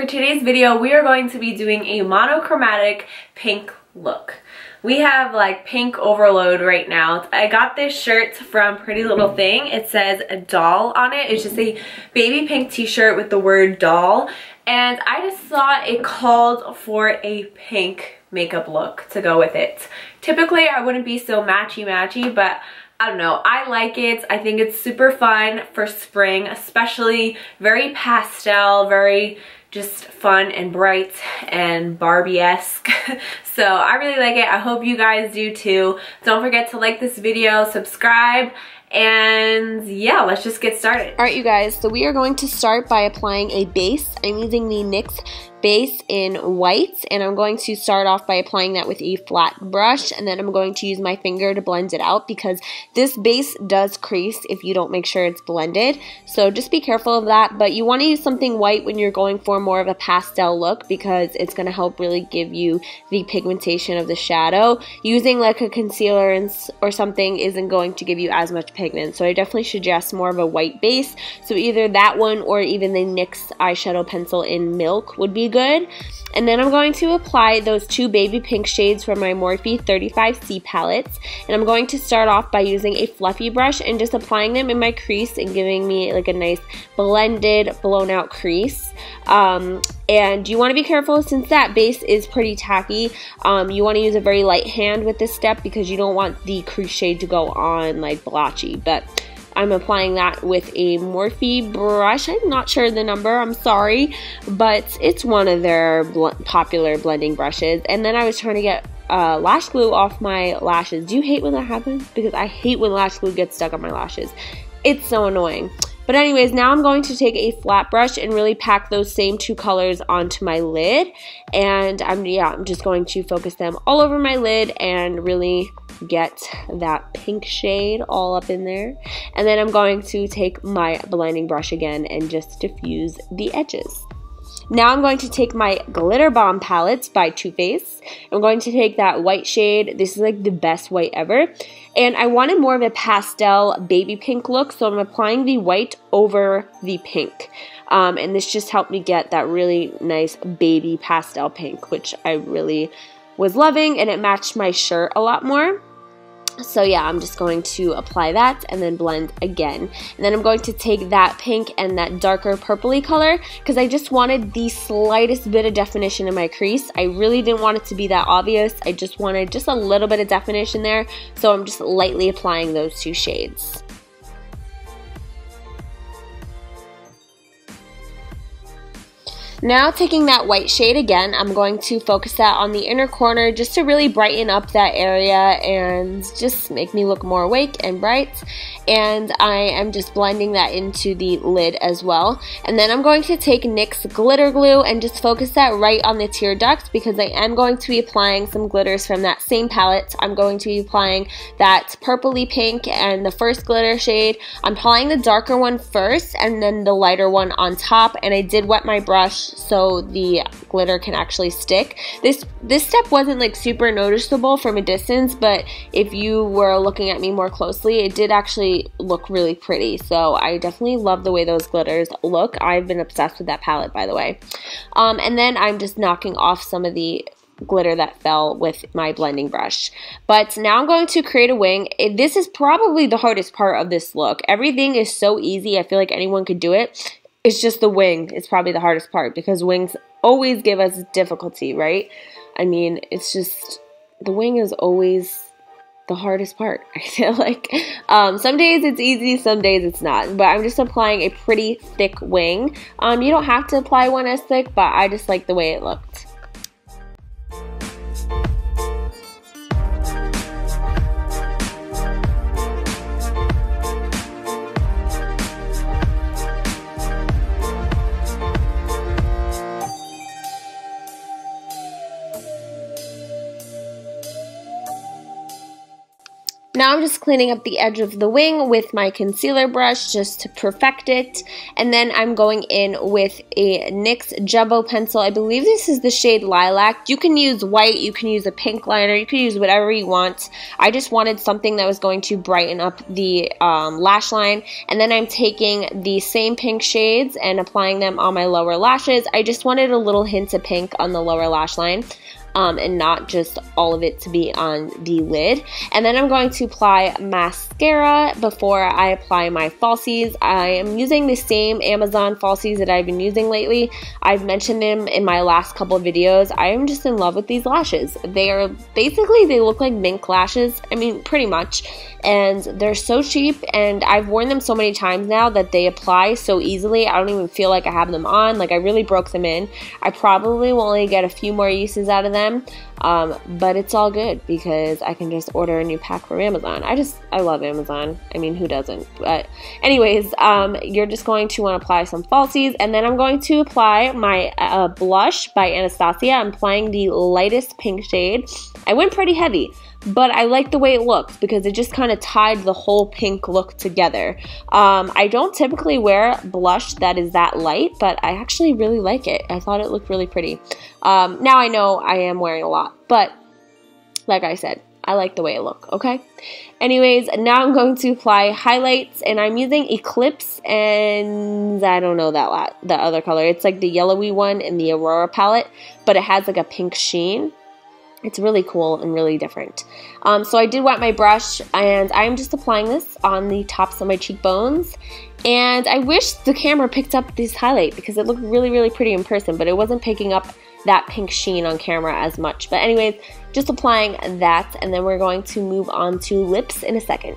today's video, we are going to be doing a monochromatic pink look. We have like pink overload right now. I got this shirt from Pretty Little Thing. It says a doll on it. It's just a baby pink t-shirt with the word doll. And I just thought it called for a pink makeup look to go with it. Typically, I wouldn't be so matchy-matchy, but I don't know, I like it. I think it's super fun for spring, especially very pastel, very just fun and bright and Barbie-esque. So I really like it. I hope you guys do too. Don't forget to like this video, subscribe, and yeah, let's just get started. Alright you guys, so we are going to start by applying a base. I'm using the NYX base in white, and I'm going to start off by applying that with a flat brush, and then I'm going to use my finger to blend it out because this base does crease if you don't make sure it's blended, so just be careful of that. But you want to use something white when you're going for more of a pastel look because it's going to help really give you the pigmentation of the shadow. Using like a concealer or something isn't going to give you as much pigment, so I definitely suggest more of a white base. So either that one or even the NYX eyeshadow pencil in Milk would be good. And then I'm going to apply those two baby pink shades from my Morphe 35C palettes, and I'm going to start off by using a fluffy brush and just applying them in my crease and giving me like a nice blended blown out crease. And you want to be careful since that base is pretty tacky. You want to use a very light hand with this step because you don't want the crease shade to go on like blotchy. But I'm applying that with a Morphe brush. I'm not sure the number, I'm sorry, but it's one of their popular blending brushes. And then I was trying to get lash glue off my lashes. Do you hate when that happens? Because I hate when lash glue gets stuck on my lashes. It's so annoying. But anyways, now I'm going to take a flat brush and really pack those same two colors onto my lid. And I'm just going to focus them all over my lid and really get that pink shade all up in there. And then I'm going to take my blending brush again and just diffuse the edges. Now I'm going to take my Glitter Bomb palette by Too Faced. I'm going to take that white shade. This is like the best white ever. And I wanted more of a pastel baby pink look, so I'm applying the white over the pink. And this just helped me get that really nice baby pastel pink, which I really was loving, and it matched my shirt a lot more. So yeah, I'm just going to apply that and then blend again. And then I'm going to take that pink and that darker purpley color because I just wanted the slightest bit of definition in my crease. I really didn't want it to be that obvious. I just wanted just a little bit of definition there. So I'm just lightly applying those two shades. Now taking that white shade again, I'm going to focus that on the inner corner just to really brighten up that area and just make me look more awake and bright. And I am just blending that into the lid as well. And then I'm going to take NYX glitter glue and just focus that right on the tear duct because I am going to be applying some glitters from that same palette. I'm going to be applying that purpley pink and the first glitter shade. I'm applying the darker one first and then the lighter one on top, and I did wet my brush so the glitter can actually stick. This step wasn't like super noticeable from a distance, but if you were looking at me more closely, it did actually look really pretty. So I definitely love the way those glitters look. I've been obsessed with that palette, by the way. And then I'm just knocking off some of the glitter that fell with my blending brush. But now I'm going to create a wing. This is probably the hardest part of this look. Everything is so easy. I feel like anyone could do it. It's just the wing. It's probably the hardest part because wings always give us difficulty, right? I mean, it's just, the wing is always the hardest part, I feel like. Some days it's easy, some days it's not. But I'm just applying a pretty thick wing. You don't have to apply one as thick, but I just like the way it looked. Now I'm just cleaning up the edge of the wing with my concealer brush just to perfect it. And then I'm going in with a NYX Jumbo pencil. I believe this is the shade Lilac. You can use white, you can use a pink liner, you can use whatever you want. I just wanted something that was going to brighten up the lash line. And then I'm taking the same pink shades and applying them on my lower lashes. I just wanted a little hint of pink on the lower lash line. And not just all of it to be on the lid. And then I'm going to apply mascara before I apply my falsies. I am using the same Amazon falsies that I've been using lately. I've mentioned them in my last couple of videos. I am just in love with these lashes. They are basically, they look like mink lashes. I mean, pretty much. And they're so cheap, and I've worn them so many times now that they apply so easily. I don't even feel like I have them on. Like, I really broke them in. I probably will only get a few more uses out of them, but it's all good because I can just order a new pack from Amazon. I love Amazon. I mean, who doesn't? But anyways, you're just going to want to apply some falsies, and then I'm going to apply my blush by Anastasia. I'm applying the lightest pink shade. I went pretty heavy, but I like the way it looks because it just kind of tied the whole pink look together. I don't typically wear blush that is that light, but I actually really like it. I thought it looked really pretty. Now I know I am wearing a lot, but like I said, I like the way it looks, okay? Anyways, now I'm going to apply highlights, and I'm using Eclipse, and I don't know the other color. It's like the yellowy one in the Aurora palette, but it has like a pink sheen. It's really cool and really different. So I did wet my brush, and I'm just applying this on the tops of my cheekbones. And I wish the camera picked up this highlight because it looked really, really pretty in person, but it wasn't picking up that pink sheen on camera as much. But anyways, just applying that, and then we're going to move on to lips in a second.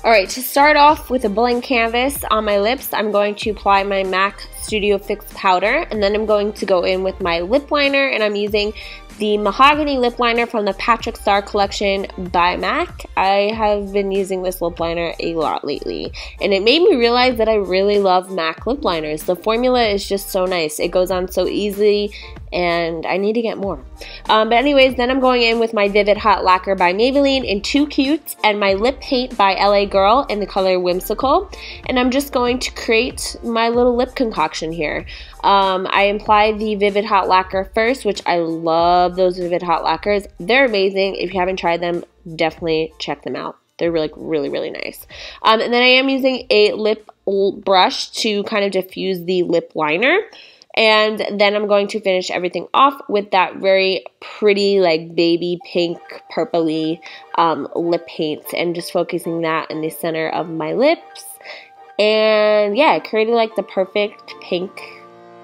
Alright, to start off with a blank canvas on my lips, I'm going to apply my MAC Studio Fix powder, and then I'm going to go in with my lip liner, and I'm using the Mohogany lip liner from the Patrick Star collection by MAC. I have been using this lip liner a lot lately, and it made me realize that I really love MAC lip liners. The formula is just so nice. It goes on so easily, and I need to get more. But anyways, then I'm going in with my Vivid Hot Lacquer by Maybelline in Too Cute, and my lip paint by LA Girl in the color Whimsical, and I'm just going to create my little lip concoction here. I applied the Vivid Hot Lacquer first, which I love those Vivid Hot Lacquers. They're amazing. If you haven't tried them, definitely check them out. They're like really, really nice. And then I am using a lip brush to kind of diffuse the lip liner. And then I'm going to finish everything off with that very pretty, like, baby pink, purpley lip paint, and just focusing that in the center of my lips. And yeah, creating like the perfect pink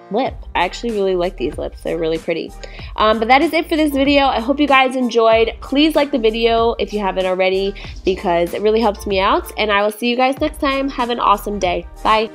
lip. I actually really like these lips. They're really pretty. But that is it for this video. I hope you guys enjoyed. Please like the video if you haven't already, because it really helps me out. And I will see you guys next time. Have an awesome day. Bye.